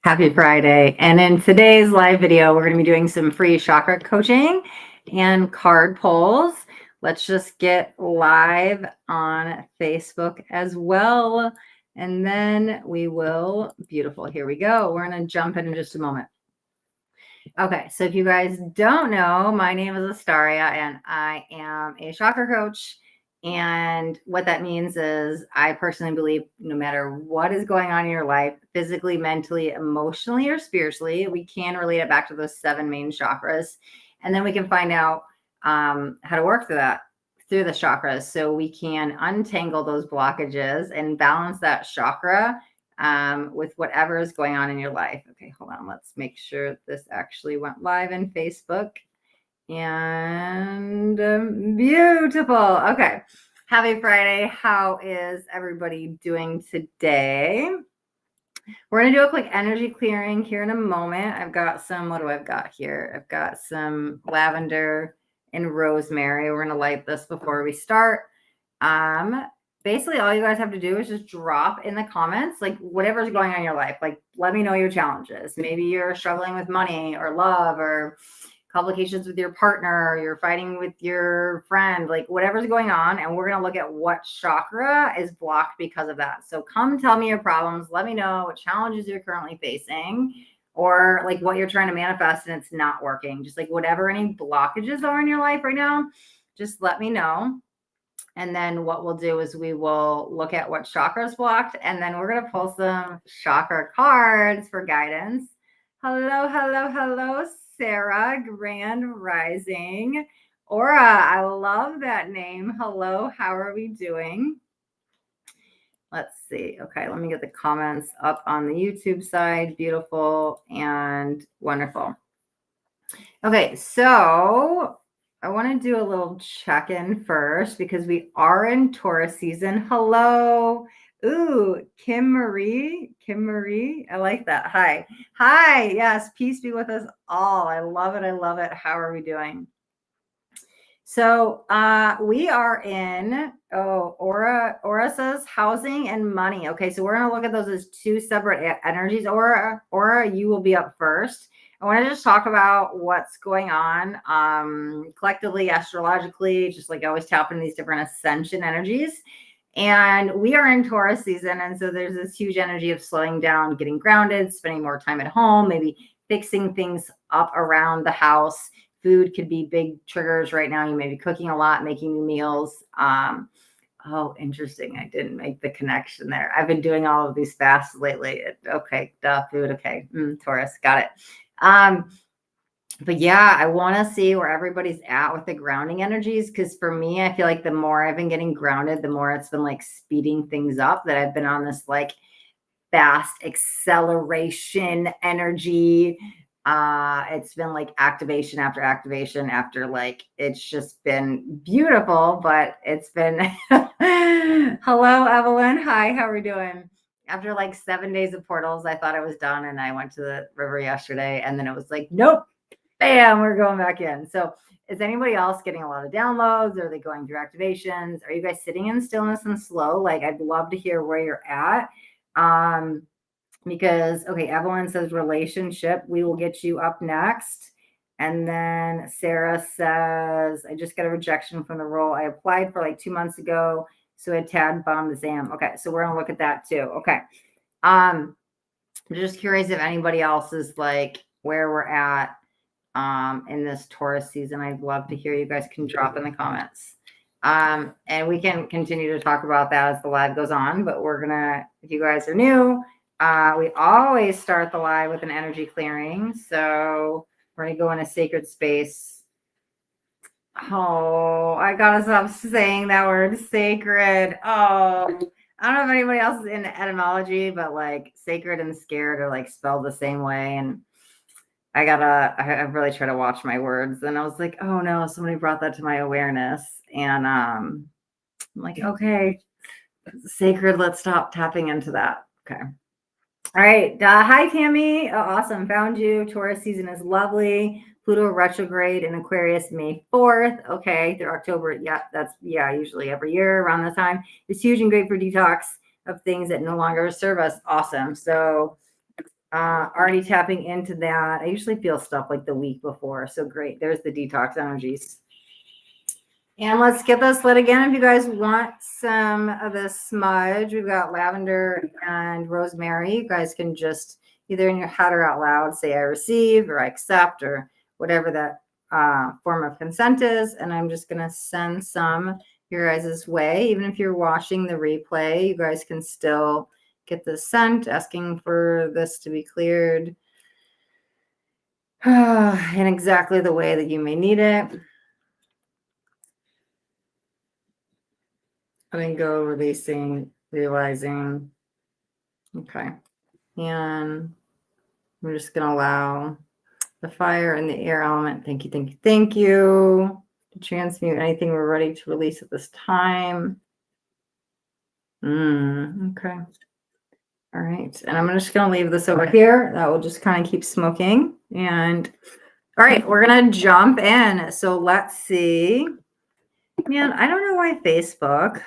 Happy Friday. And in today's live video, we're going to be doing some free chakra coaching and card pulls. Let's just get live on Facebook as well. And then we will, beautiful, here we go. We're going to jump in just a moment. Okay, so if you guys don't know, my name is Astaria and I am a chakra coach. And what that means is I personally believe no matter what is going on in your life, physically, mentally, emotionally, or spiritually, we can relate it back to those 7 main chakras. And then we can find out how to work through the chakras so we can untangle those blockages and balance that chakra with whatever is going on in your life. Okay, hold on. Let's make sure this actually went live in Facebook. And beautiful. Okay. Happy Friday. How is everybody doing today? We're going to do a quick energy clearing here in a moment. I've got some, what do I've got here? I've got some lavender and rosemary. We're going to light this before we start. Basically all you guys have to do is just drop in the comments, like whatever's going on in your life. Like, let me know your challenges. Maybe you're struggling with money or love or complications with your partner, or you're fighting with your friend, like whatever's going on. And we're going to look at what chakra is blocked because of that. So come tell me your problems. Let me know what challenges you're currently facing, or like what you're trying to manifest and it's not working. Just like whatever any blockages are in your life right now, just let me know. And then what we'll do is we will look at what chakra is blocked, and then we're going to pull some chakra cards for guidance. Hello, hello, hello, Sarah, Grand Rising. Aura, I love that name. Hello, how are we doing? Let's see. Okay, let me get the comments up on the YouTube side. Beautiful and wonderful. Okay, so I want to do a little check-in first because we are in Taurus season. Hello. Ooh, Kim Marie. I like that. Hi. Yes, peace be with us all. I love it. How are we doing? So we are in, Aura says housing and money. Okay, so we're going to look at those as 2 separate energies. Aura, you will be up first. I want to just talk about what's going on collectively, astrologically, just like I always tap into these different ascension energies. And we are in Taurus season. And so there's this huge energy of slowing down, getting grounded, spending more time at home, maybe fixing things up around the house. Food could be big triggers right now. You may be cooking a lot, making new meals. Oh, interesting. I didn't make the connection there. I've been doing all of these fasts lately. Okay, food. Okay, Taurus, got it. But yeah, I want to see where everybody's at with the grounding energies. Because for me, I feel like the more I've been getting grounded, the more it's been like speeding things up, that I've been on this like fast acceleration energy. It's been like activation after like, it's just been beautiful, but it's been, hello, Evelyn. Hi, how are we doing? After like 7 days of portals, I thought I was done. And I went to the river yesterday, and then it was like, nope, bam, we're going back in. So is anybody else getting a lot of downloads? Are they going through activations? Are you guys sitting in stillness and slow? Like, I'd love to hear where you're at. Because, okay, Evelyn says relationship. We will get you up next. And then Sarah says, I just got a rejection from the role I applied for like 2 months ago. So I tad bombed the exam. Okay, so we're gonna look at that too. Okay. I'm just curious if anybody else is like where we're at in this Taurus season. I'd love to hear. You guys can drop in the comments. And we can continue to talk about that as the live goes on, but we're gonna, if you guys are new, we always start the live with an energy clearing. So we're going to go in a sacred space. Oh, I got to stop saying that word, sacred. Oh, I don't know if anybody else is into etymology, but like sacred and scared are like spelled the same way. And I really try to watch my words. And I was like, oh no, somebody brought that to my awareness. And I'm like, okay, sacred, let's stop tapping into that. Okay. All right. Hi, Tammy. Oh, awesome. Found you. Taurus season is lovely. Pluto retrograde in Aquarius May 4th. Okay. Through October. Yeah, that's, usually every year around this time. It's huge and great for detox of things that no longer serve us. Awesome. So already tapping into that. I usually feel stuff like the week before. So great. There's the detox energies. And let's get this lit again. If you guys want some of this smudge, we've got lavender and rosemary. You guys can just either in your head or out loud say I receive or I accept or whatever that form of consent is. And I'm just going to send some your guys' way. Even if you're watching the replay, you guys can still get the scent, asking for this to be cleared in exactly the way that you may need it. Letting go, releasing, realizing. Okay. And I'm just going to allow the fire and the air element. Thank you, thank you, thank you. To transmute anything we're ready to release at this time. Okay. All right. And I'm just going to leave this over here. That will just kind of keep smoking. And all right, we're going to jump in. So let's see. Man, I don't know why Facebook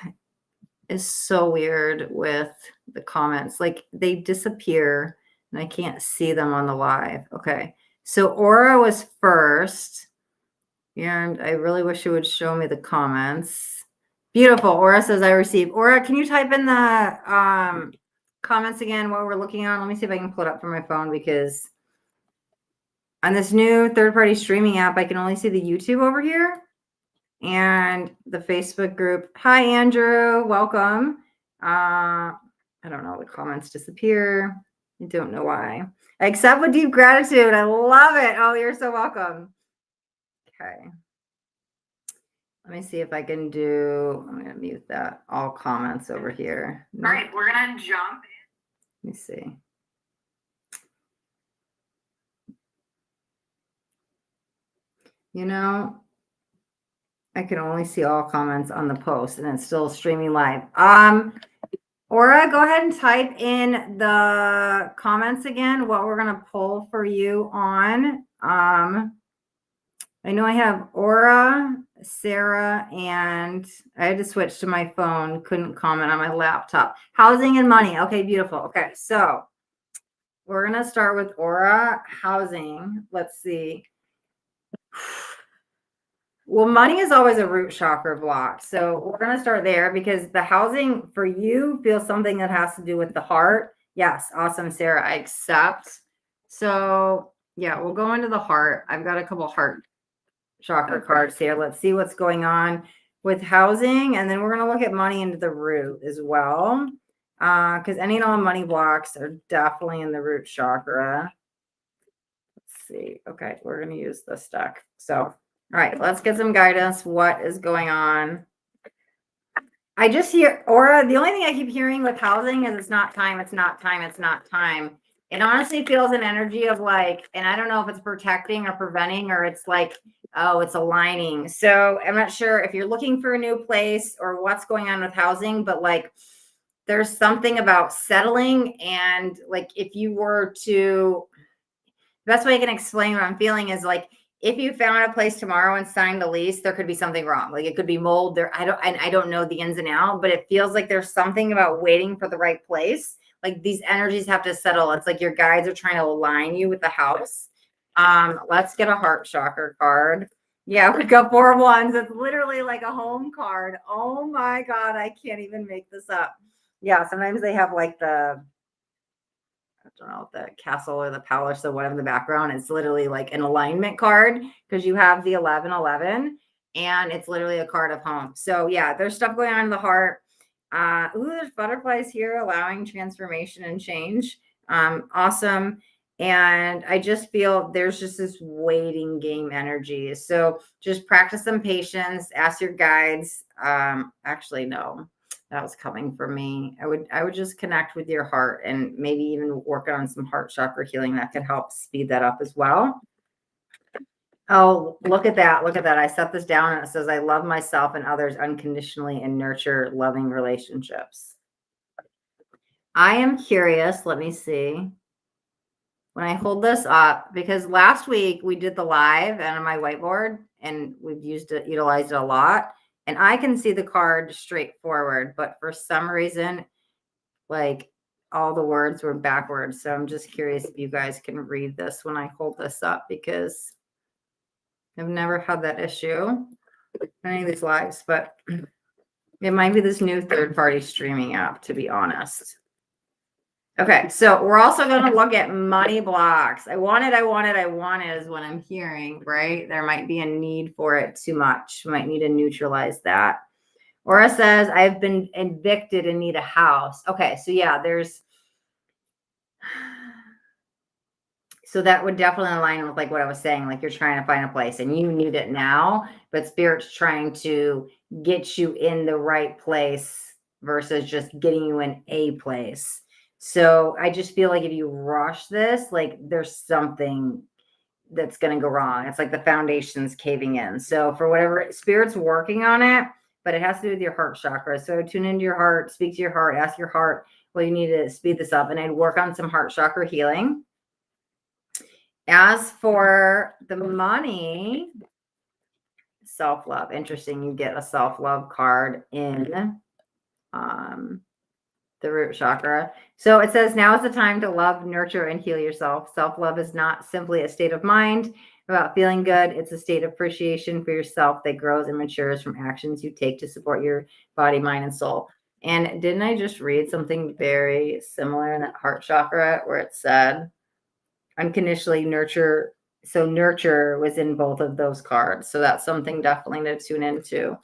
is so weird with the comments. Like they disappear and I can't see them on the live. Okay. So Aura was first. And I really wish it would show me the comments. Beautiful. Aura says I received. Aura, can you type in the comments again what we're looking at? Let me see if I can pull it up from my phone because on this new third-party streaming app, I can only see the YouTube over here and the Facebook group. Hi, Andrew. Welcome. I don't know. The comments disappear. I don't know why. I accept with deep gratitude. I love it. Oh, you're so welcome. Okay. Let me see if I can do, I'm going to mute that, all comments over here. All right, we're going to jump. Let me see. You know, I can only see all comments on the post and it's still streaming live. Aura, go ahead and type in the comments again, what we're going to pull for you on. I know I have Aura, Sarah, and I had to switch to my phone. Couldn't comment on my laptop. Housing and money. Okay, beautiful. Okay, so we're going to start with Aura, housing. Let's see. Well, money is always a root chakra block. So we're going to start there because the housing for you feels something that has to do with the heart. Yes, awesome, Sarah. I accept. So yeah, we'll go into the heart. I've got a couple heart chakra cards here. Let's see what's going on with housing. And then we're going to look at money into the root as well. Because any and all money blocks are definitely in the root chakra. Let's see. Okay, we're going to use this deck. So, all right, let's get some guidance. What is going on? I just hear, Aura, the only thing I keep hearing with housing is it's not time, it's not time, it's not time. It honestly feels an energy of like, and I don't know if it's protecting or preventing or it's like, oh, it's aligning. So I'm not sure if you're looking for a new place or what's going on with housing, but like there's something about settling. And like if you were to, the best way I can explain what I'm feeling is like, if you found a place tomorrow and signed a lease, there could be something wrong. Like it could be mold there. I don't know the ins and outs, but it feels like there's something about waiting for the right place. Like these energies have to settle. It's like your guides are trying to align you with the house. Let's get a heart chakra card. Yeah, we've got 4 of Wands. It's literally like a home card. Oh my God, I can't even make this up. Yeah, sometimes they have like the, I don't know, the castle or the palace or whatever in the background. It's literally like an alignment card because you have the 1111 and it's literally a card of home. So yeah, there's stuff going on in the heart. There's butterflies here allowing transformation and change. Awesome. And I just feel there's just this waiting game energy. So just practice some patience, ask your guides. Actually, no, that was coming from me. I would just connect with your heart and maybe even work on some heart chakra healing that could help speed that up as well. Oh, look at that. Look at that. I set this down and it says, I love myself and others unconditionally and nurture loving relationships. I am curious. Let me see. When I hold this up, because last week we did the live and on my whiteboard and we've utilized it a lot. And I can see the card straight forward, but for some reason, like all the words were backwards. So I'm just curious if you guys can read this when I hold this up, because I've never had that issue in any of these lives, but it might be this new third-party streaming app, to be honest. Okay, so we're also going to look at money blocks. I want it is what I'm hearing, right? There might be a need for it too much. We might need to neutralize that. Aura says, I've been evicted and need a house. Okay, so yeah, so that would definitely align with like what I was saying, like you're trying to find a place and you need it now, but Spirit's trying to get you in the right place versus just getting you in a place. So I just feel like if you rush this, like there's something that's going to go wrong. It's like the foundation's caving in. So for whatever, Spirit's working on it, but it has to do with your heart chakra. So tune into your heart, speak to your heart, ask your heart, well, you need to speed this up, and I'd work on some heart chakra healing. As for the money, self-love, interesting. You get a self-love card in the root chakra. So it says, now is the time to love, nurture, and heal yourself. Self-love is not simply a state of mind about feeling good. It's a state of appreciation for yourself that grows and matures from actions you take to support your body, mind, and soul. And didn't I just read something very similar in that heart chakra where it said unconditionally nurture? So nurture was in both of those cards. So that's something definitely to tune into.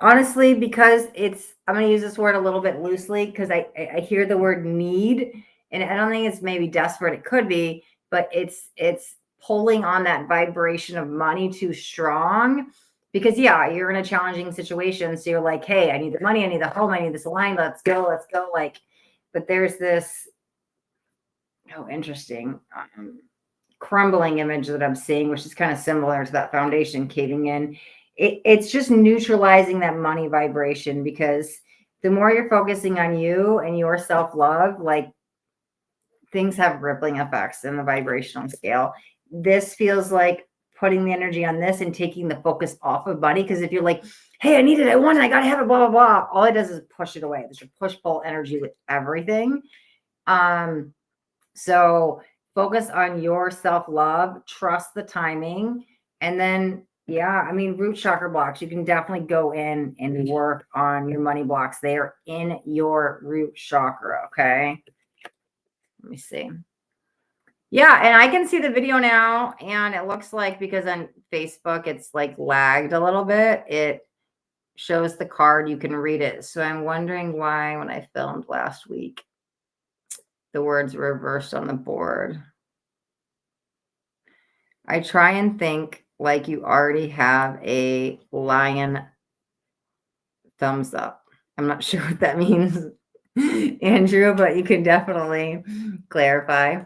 Honestly, because I'm going to use this word a little bit loosely because I hear the word need, and I don't think it's maybe desperate. It could be, but it's pulling on that vibration of money too strong, because yeah, you're in a challenging situation. So you're like, hey, I need the money. I need the home. I need this line. Let's go. Like, but there's this, interesting, crumbling image that I'm seeing, which is kind of similar to that foundation caving in. It's just neutralizing that money vibration, because the more you're focusing on you and your self-love, like things have rippling effects in the vibrational scale. This feels like putting the energy on this and taking the focus off of money. Because if you're like, hey, I need it, I want it, I gotta have it, blah, blah, blah, all it does is push it away. There's a push-pull energy with everything. So focus on your self-love, trust the timing, and then, yeah, I mean, root chakra blocks, you can definitely go in and work on your money blocks. They are in your root chakra, okay? Let me see. Yeah, and I can see the video now, and it looks like, because on Facebook it's like lagged a little bit, it shows the card, you can read it. So I'm wondering why when I filmed last week, the words were reversed on the board. I try and think like you already have a lion thumbs up. I'm not sure what that means, Andrew, but you can definitely clarify.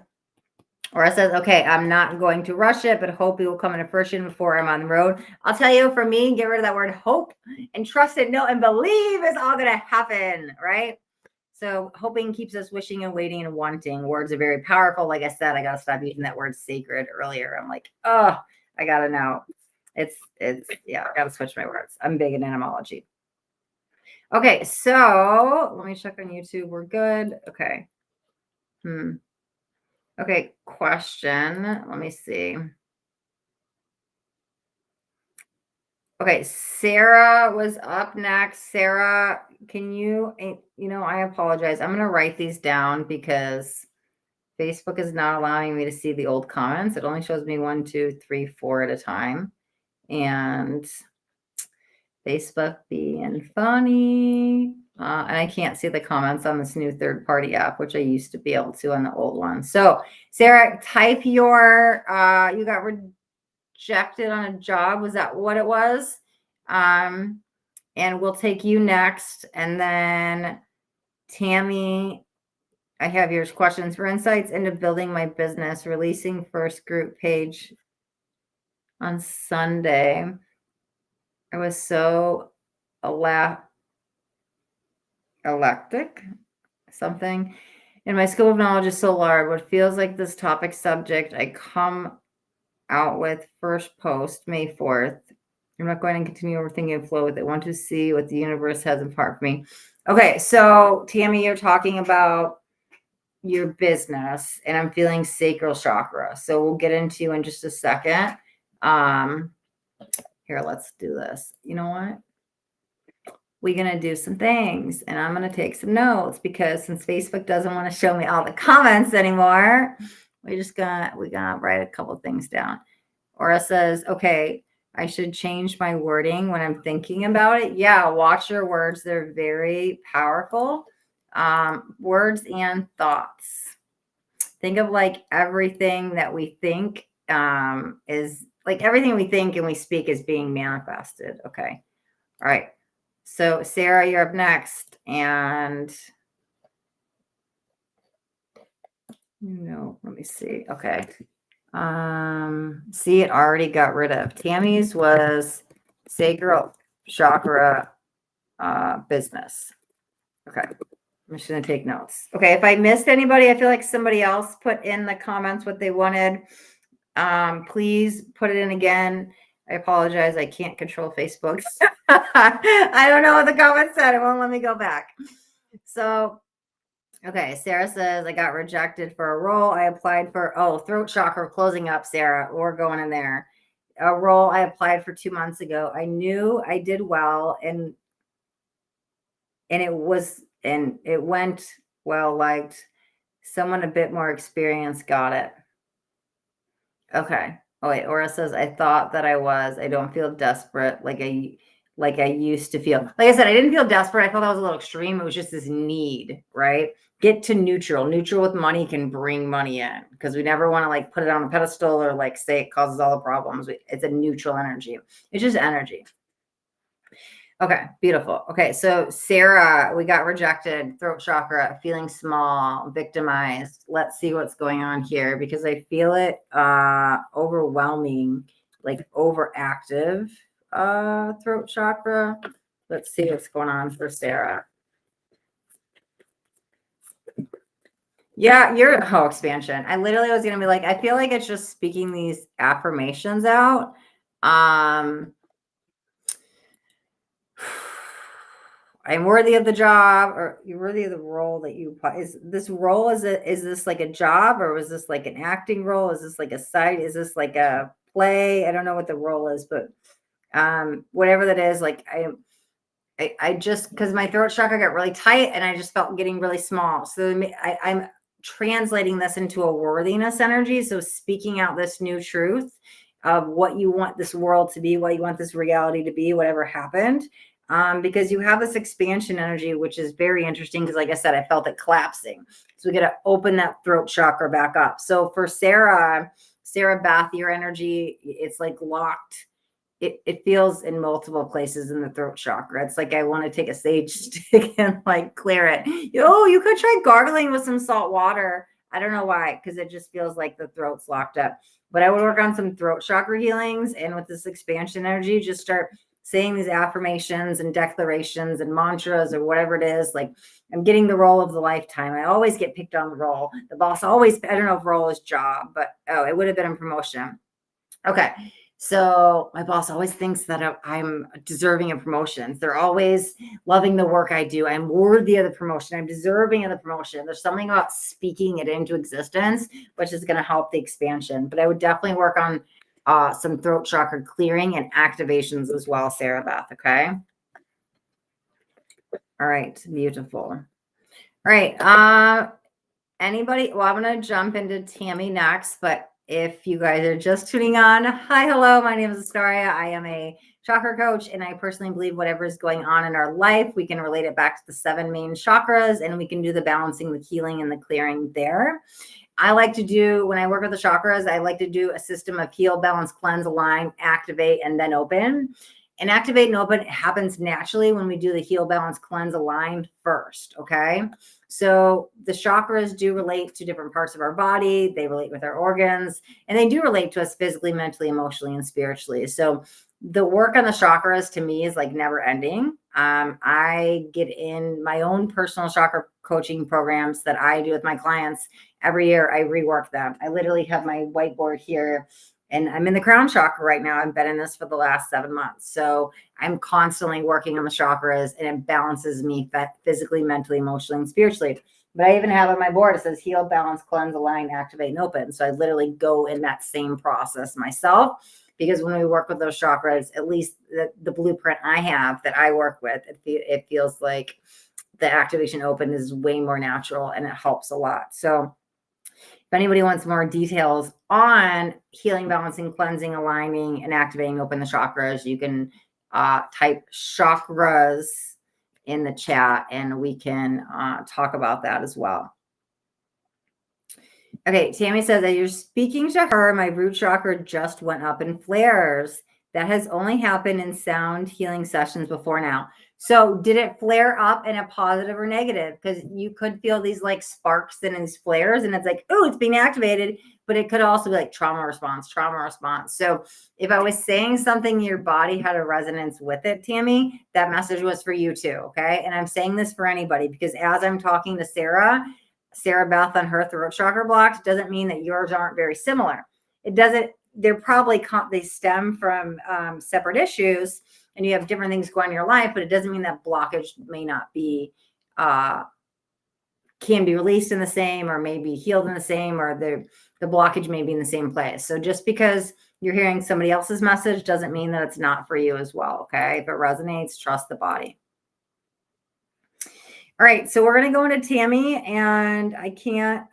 Or it says, okay, I'm not going to rush it, but hope it will come into fruition before I'm on the road. I'll tell you, for me, get rid of that word hope and trust it, know, and believe is all going to happen, right? So hoping keeps us wishing and waiting and wanting. Words are very powerful. Like I said, I got to stop using that word sacred earlier. I'm like, oh, I got to know. It's yeah, I got to switch my words. I'm big in etymology. Okay, so let me check on YouTube. We're good. Okay. Okay, question. Let me see. Okay, Sarah was up next. Sarah, can you, I apologize. I'm going to write these down because Facebook is not allowing me to see the old comments. It only shows me 1, 2, 3, 4 at a time. And Facebook being funny. And I can't see the comments on this new third-party app, which I used to be able to on the old one. So, Sarah, type your, you got rejected on a job. Was that what it was? And we'll take you next. And then Tammy, I have your questions for insights into building my business, releasing first group page on Sunday. I was so electric, something. And my scope of knowledge is so large. What feels like this topic subject I come out with first post May 4th I'm not going to continue overthinking and flow with it. I want to see what the universe has in part for me. Okay, so Tammy, you're talking about your business, and I'm feeling sacral chakra. So we'll get into in just a second. Here, let's do this. You know what? We're going to do some things, and I'm going to take some notes because since Facebook doesn't want to show me all the comments anymore, we're gonna write a couple things down. Aura says, okay, I should change my wording when I'm thinking about it. Yeah, watch your words. They're very powerful. Words and thoughts. Think of like everything that we think is like everything we think and we speak is being manifested. Okay. All right. So Sarah, you're up next. And no, let me see. Okay. See, it already got rid of. Tammy's was sacral chakra business. Okay. I'm just going to take notes. Okay. If I missed anybody, I feel like somebody else put in the comments what they wanted. Please put it in again. I apologize. I can't control Facebook. I don't know what the comments said. It won't let me go back. So, okay. Sarah says, I got rejected for a role I applied for. Oh, throat chakra closing up, Sarah. We're going in there. A role I applied for 2 months ago. I knew I did well and it went well liked. Someone a bit more experienced got it. Okay. Oh wait, Aura says I thought that I was. I don't feel desperate like I used to feel. Like I said, I didn't feel desperate. I felt that was a little extreme. It was just this need, right? Get to neutral. Neutral with money can bring money in because we never want to like put it on a pedestal or like say it causes all the problems. It's a neutral energy. It's just energy. Okay, beautiful. Okay, so Sarah, we got rejected, throat chakra, feeling small, victimized. Let's see what's going on here because I feel it overwhelming, like overactive throat chakra. Let's see what's going on for Sarah. Yeah, you're expansion. I literally was gonna be like, I feel like it's just speaking these affirmations out. I'm worthy of the job, or you're worthy of the role that you apply. Is this role, is this like a job, or was this like an acting role? Is this like a side? Is this like a play? I don't know what the role is, but whatever that is, like I just, because my throat chakra got really tight and I just felt getting really small. So I'm translating this into a worthiness energy. So speaking out this new truth of what you want this world to be, what you want this reality to be, whatever happened. Because you have this expansion energy, which is very interesting because, like I said, I felt it collapsing. So we got to open that throat chakra back up. So for Sarah Beth, your energy, it's like locked. It feels in multiple places in the throat chakra. It's like I want to take a sage stick and like clear it. Oh, you could try gargling with some salt water. I don't know why, because it just feels like the throat's locked up. But I would work on some throat chakra healings, and with this expansion energy, just start saying these affirmations and declarations and mantras or whatever it is. Like, I'm getting the role of the lifetime. I always get picked on the role. The boss always, I don't know if role is job, but it would have been a promotion. Okay. So my boss always thinks that I'm deserving of promotions. They're always loving the work I do. I'm worthy of the promotion. I'm deserving of the promotion. There's something about speaking it into existence, which is going to help the expansion. But I would definitely work on some throat chakra clearing and activations as well, Sarah Beth. Okay. All right. Beautiful. All right. Anybody? Well, I'm going to jump into Tammy next, but if you guys are just tuning on, hi, hello, my name is Astaria. I am a chakra coach, and I personally believe whatever is going on in our life, we can relate it back to the 7 main chakras, and we can do the balancing, the healing, and the clearing there. I like to do, when I work with the chakras, I like to do a system of heal, balance, cleanse, align, activate, and then open. And activate and open happens naturally when we do the heal, balance, cleanse, align first. Okay. So the chakras do relate to different parts of our body. They relate with our organs, and they do relate to us physically, mentally, emotionally, and spiritually. So the work on the chakras to me is like never ending. I get in my own personal chakra coaching programs that I do with my clients every year. I rework them. I literally have my whiteboard here, And I'm in the crown chakra right now. I've been in this for the last 7 months. So I'm constantly working on the chakras, and it balances me physically, mentally, emotionally, and spiritually. But I even have on my board, it says heal, balance, cleanse, align, activate, and open. So I literally go in that same process myself, because when we work with those chakras, at least the blueprint I have that I work with, it feels like the activation open is way more natural, and it helps a lot. So if anybody wants more details on healing, balancing, cleansing, aligning, and activating open the chakras, you can type chakras in the chat, and we can talk about that as well. Okay, Tammy says that you're speaking to her. My root chakra just went up in flares. That has only happened in sound healing sessions before now. So did it flare up in a positive or negative? Because you could feel these like sparks and these flares, and it's like, oh, it's being activated, but it could also be like trauma response, trauma response. So if I was saying something, your body had a resonance with it, Tammy, that message was for you too, okay? And I'm saying this for anybody, because as I'm talking to Sarah Beth on her throat chakra blocks, doesn't mean that yours aren't very similar. It doesn't, they're probably, they stem from separate issues, and you have different things going in your life, but it doesn't mean that blockage may not be, can be released in the same, or maybe healed in the same, or the blockage may be in the same place. So just because you're hearing somebody else's message doesn't mean that it's not for you as well. Okay. If it resonates, trust the body. All right, so we're going to go into Tammy, and I can't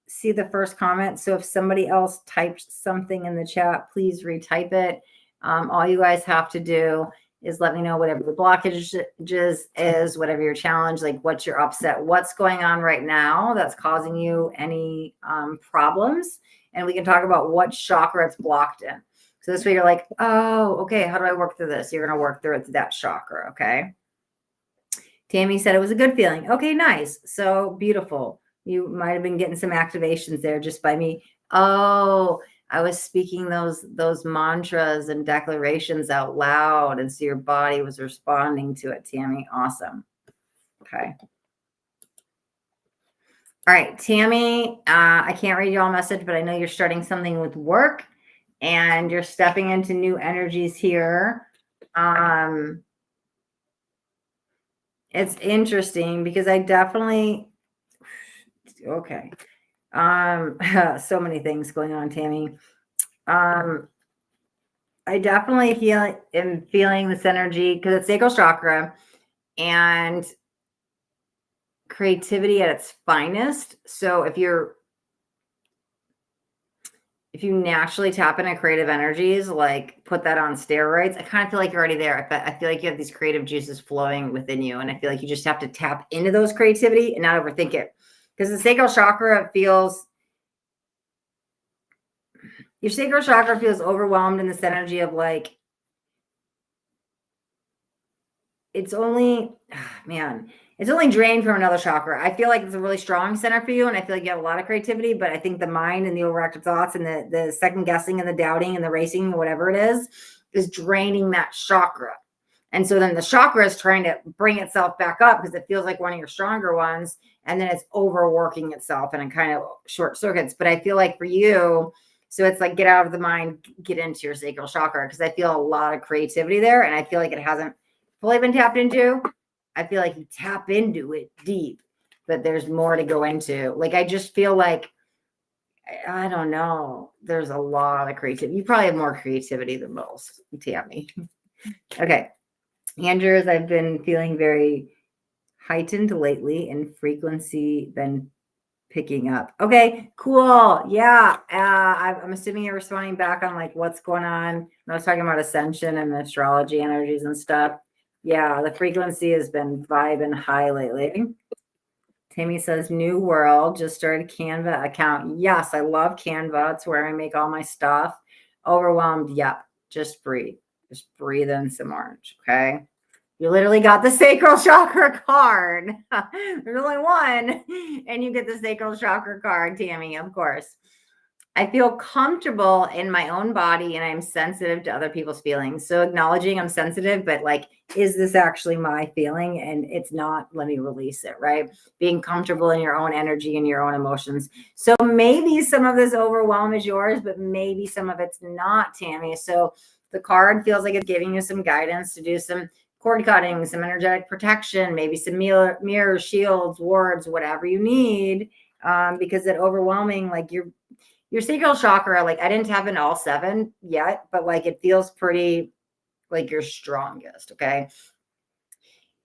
see the first comment. So if somebody else typed something in the chat, please retype it. All you guys have to do is let me know whatever the blockage is, whatever your challenge, like what's your upset, what's going on right now that's causing you any problems. And we can talk about what chakra it's blocked in. So this way you're like, oh, okay, how do I work through this? You're going to work through it to that chakra, okay? Tammy said it was a good feeling. Okay, nice. So beautiful. You might have been getting some activations there just by me. Oh, I was speaking those mantras and declarations out loud, and so your body was responding to it, Tammy. Awesome. Okay. All right, Tammy, I can't read your message, but I know you're starting something with work, and you're stepping into new energies here. It's interesting because I definitely, okay. So many things going on, Tammy. I definitely am feeling this energy because it's sacral chakra and creativity at its finest. So if you naturally tap into creative energies, like put that on steroids, I kind of feel like you're already there. I feel like you have these creative juices flowing within you. And I feel like you just have to tap into those creativity and not overthink it. Because the sacral chakra feels, your sacral chakra feels overwhelmed in this energy of like, it's only, it's only drained from another chakra. I feel like it's a really strong center for you, and I feel like you have a lot of creativity, but I think the mind and the overactive thoughts and the second guessing and the doubting and the racing, whatever it is draining that chakra. And so then the chakra is trying to bring itself back up because it feels like one of your stronger ones, and then it's overworking itself and it kind of short circuits. But I feel like for you, so it's like get out of the mind, get into your sacral chakra, because I feel a lot of creativity there, and I feel like it hasn't fully been tapped into. I feel like you tap into it deep, but there's more to go into. Like, I just feel like, I don't know, there's a lot of creativity. You probably have more creativity than most, Tammy. Okay. Andrews, I've been feeling very heightened lately in frequency than picking up. Okay, cool. Yeah. I'm assuming you're responding back on like what's going on. I was talking about ascension and astrology energies and stuff. Yeah, the frequency has been vibing high lately. Tammy says, new world, just started Canva account. Yes, I love Canva. It's where I make all my stuff. Overwhelmed. Yep. Just breathe. Just breathe in some orange. Okay. You literally got the sacral chakra card. There's only one, and you get the sacral chakra card, Tammy, of course. I feel comfortable in my own body, and I'm sensitive to other people's feelings. So acknowledging I'm sensitive, but like is this actually my feeling? And it's not, let me release it, right? Being comfortable in your own energy and your own emotions. So maybe some of this overwhelm is yours, but maybe some of it's not, Tammy. So the card feels like it's giving you some guidance to do some cord cutting, some energetic protection, maybe some mirrors, shields, wards, whatever you need. Because that overwhelming, like your sacral chakra, like I didn't tap into all 7 yet, but like it feels pretty like your strongest. Okay.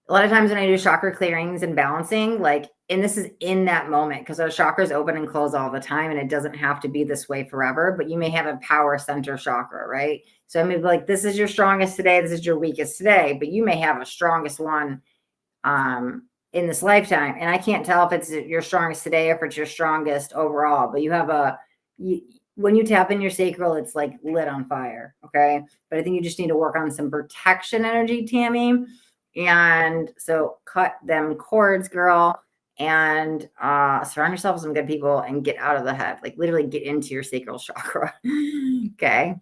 A lot of times when I do chakra clearings and balancing, like, and this is in that moment because our chakras open and close all the time, and it doesn't have to be this way forever, but you may have a power center chakra, right? So I may be like, this is your strongest today, this is your weakest today, but you may have a strongest one in this lifetime. And I can't tell if it's your strongest today or if it's your strongest overall, but you have when you tap in your sacral, it's like lit on fire. Okay. But I think you just need to work on some protection energy, Tammy. And so cut them cords, girl, and surround yourself with some good people and get out of the head. Like literally get into your sacral chakra. Okay.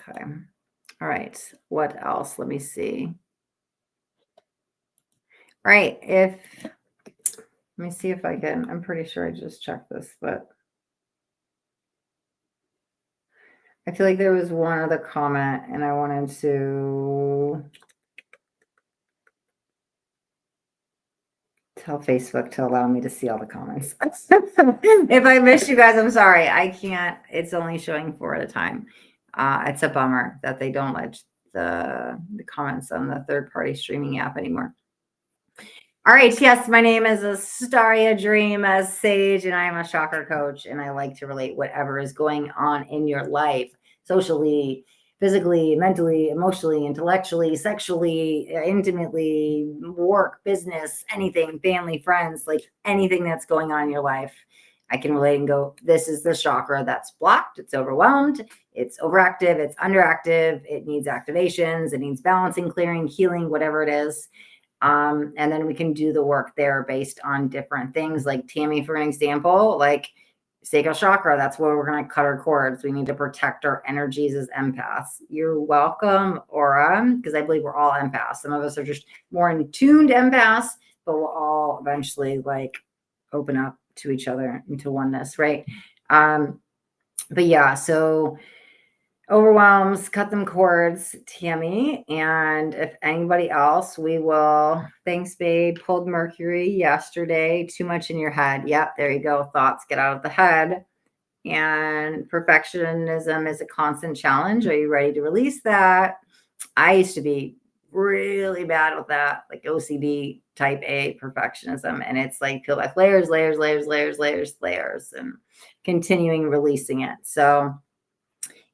Okay. All right. What else? Let me see. All right. Let me see if I can, I'm pretty sure I just checked this, but I feel like there was one other comment and I wanted to tell Facebook to allow me to see all the comments. If I missed you guys, I'm sorry. I can't, it's only showing 4 at a time. It's a bummer that they don't let the comments on the third-party streaming app anymore. All right. Yes, my name is Astaria Dream as Sage, and I am a chakra coach, and I like to relate whatever is going on in your life, socially, physically, mentally, emotionally, intellectually, sexually, intimately, work, business, anything, family, friends, like anything that's going on in your life. I can relate and go, this is the chakra that's blocked, it's overwhelmed, it's overactive, it's underactive, it needs activations, it needs balancing, clearing, healing, whatever it is. And then we can do the work there based on different things. Like Tammy, for an example, like sacral chakra, that's where we're going to cut our cords. We need to protect our energies as empaths. You're welcome, Aura, because I believe we're all empaths. Some of us are just more in tuned empaths, but we'll all eventually like open up to each other into oneness, right? But yeah, so overwhelms, cut them cords, Tammy. And if anybody else, we will. Thanks, babe. Pulled Mercury yesterday. Too much in your head. Yep, there you go. Thoughts get out of the head. And perfectionism is a constant challenge. Are you ready to release that? I used to be really bad with that, like OCD type A perfectionism. And it's like peel back layers, layers, layers, layers, layers, layers, and continuing releasing it. So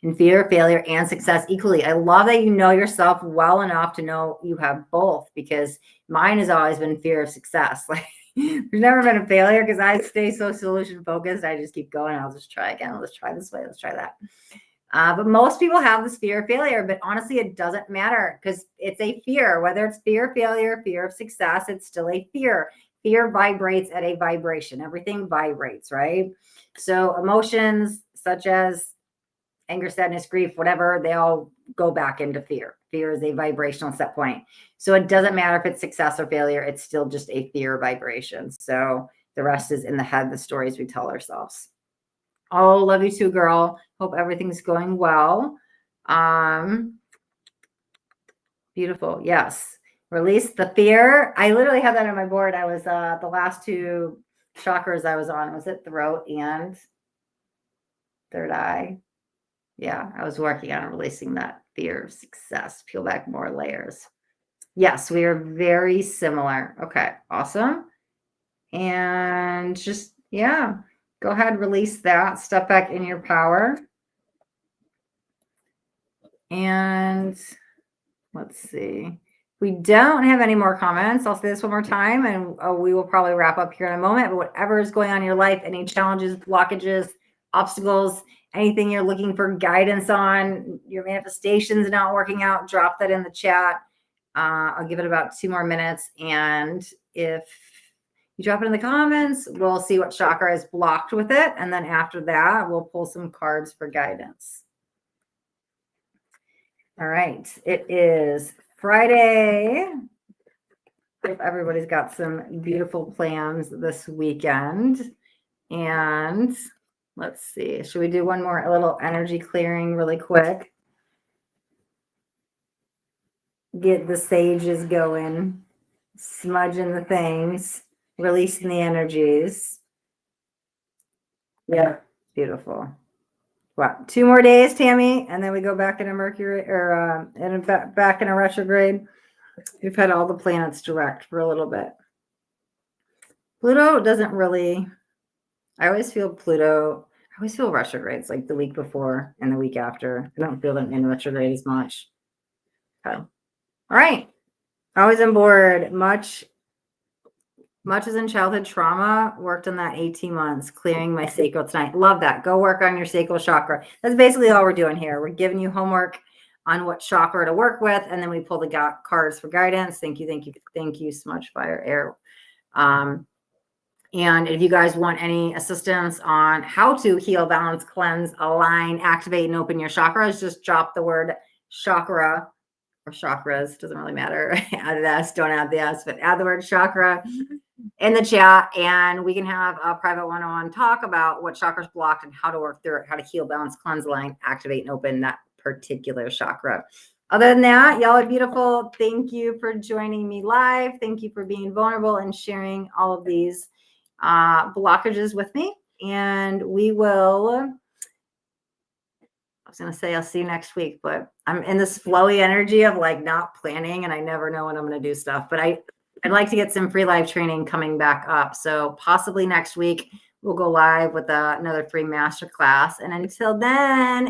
in fear, failure, and success equally. I love that you know yourself well enough to know you have both, because mine has always been fear of success. Like there's never been a failure because I stay so solution focused. I just keep going. I'll just try again. Let's try this way. Let's try that. But most people have this fear of failure, but honestly, it doesn't matter because it's a fear, whether it's fear of failure, fear of success, it's still a fear. Fear vibrates at a vibration. Everything vibrates, right? So emotions such as anger, sadness, grief, whatever, they all go back into fear. Fear is a vibrational set point. So it doesn't matter if it's success or failure, it's still just a fear vibration. So the rest is in the head, the stories we tell ourselves. Oh, love you too, girl. Hope everything's going well. Beautiful. Yes. Release the fear. I literally had that on my board. I was the last 2 chakras I was on. Was it throat and third eye? Yeah, I was working on releasing that fear of success. Peel back more layers. Yes, we are very similar. Okay, awesome. And just, yeah, go ahead, release that. Step back in your power. And let's see. We don't have any more comments. I'll say this one more time, and we will probably wrap up here in a moment. But whatever is going on in your life, any challenges, blockages, obstacles, anything you're looking for guidance on, your manifestations not working out, drop that in the chat. I'll give it about 2 more minutes. And if you drop it in the comments, we'll see what chakra is blocked with it. And then after that, we'll pull some cards for guidance. All right. It is Friday. Hope everybody's got some beautiful plans this weekend. And let's see. Should we do one more a little energy clearing really quick? Get the sages going, smudging the things, releasing the energies. Yeah, beautiful. Wow, 2 more days, Tammy, and then we go back into Mercury or back in a retrograde. We've had all the planets direct for a little bit. Pluto doesn't really. I always feel retrogrades like the week before and the week after. I don't feel them in retrograde as much. Okay. All right. Always on board. Much as in childhood trauma, worked on that 18 months, clearing my sacral tonight. Love that. Go work on your sacral chakra. That's basically all we're doing here. We're giving you homework on what chakra to work with, and then we pull the cards for guidance. Thank you, Smudge Fire Air. And if you guys want any assistance on how to heal, balance, cleanse, align, activate, and open your chakras, just drop the word chakra or chakras. Doesn't really matter. Add the S, don't add the S, but add the word chakra in the chat, and we can have a private one-on-one talk about what chakras blocked and how to work through it, how to heal, balance, cleanse, align, activate, and open that particular chakra. Other than that, y'all are beautiful. Thank you for joining me live. Thank you for being vulnerable and sharing all of these blockages with me. And we will, I was going to say, I'll see you next week, but I'm in this flowy energy of like not planning, and I never know when I'm going to do stuff, but I'd like to get some free live training coming back up. So possibly next week we'll go live with another free masterclass. And until then,